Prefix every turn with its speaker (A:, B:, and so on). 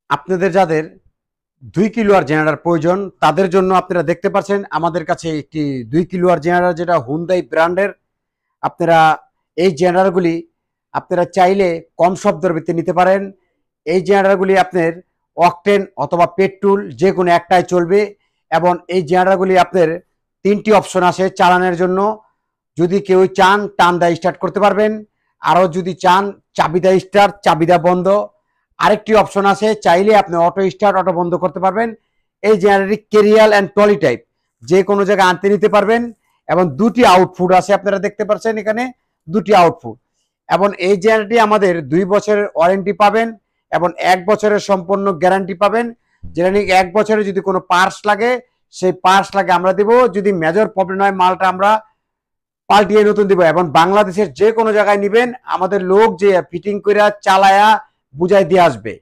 A: আপনাদের যাদের 2 কিলোয়ার জেনারেটর প্রয়োজন তাদের জন্য আপনারা দেখতে পাচ্ছেন আমাদের কাছে একটি 2 কিলোয়ার জেনারেটর, যেটা হুন্দাই ব্র্যান্ডের। আপনারা এই জেনারেটরগুলি আপনারা চাইলে কম শব্দের ভিত্তিতে নিতে পারেন। এই জেনারেটরগুলি আপনার অকটেন অথবা পেট্রোল যে কোনো একটাই চলবে, এবং এই জেনারেটরগুলি আপনার 3টি অপশন আছে চালানোর জন্য। যদি কেউ চান টান দা স্টার্ট করতে পারবেন, আরও যদি চান চাবিদা স্টার্ট চাবিদা বন্ধ। আরেকটি অপশন আছে, চাইলে আপনি অটো স্টার্ট অটো বন্ধ করতে পারবেন। এই generator carrier and trolley type যে কোনো জায়গায় আনতে নিতে পারবেন, এবং 2টি আউটপুট আছে আপনারা দেখতে পাচ্ছেন এখানে 2টি আউটপুট। এবং এই জেনারেটরটি আমাদের 2 বছরের ওয়ারেন্টি পাবেন এবং 1 বছরের সম্পূর্ণ গ্যারান্টি পাবেন। যেটা নিয়ে 1 বছরে যদি কোনো পার্টস লাগে সেই পার্টস লাগে আমরা দিব, যদি মেজর প্রবলেম হয় মালটা আমরা পাল্টিয়ে নতুন দিব। এবং বাংলাদেশের যে কোনো জায়গায় নিবেন আমাদের লোক যে ফিটিং করে চালায়া বুঝাই দিয়ে আসবে।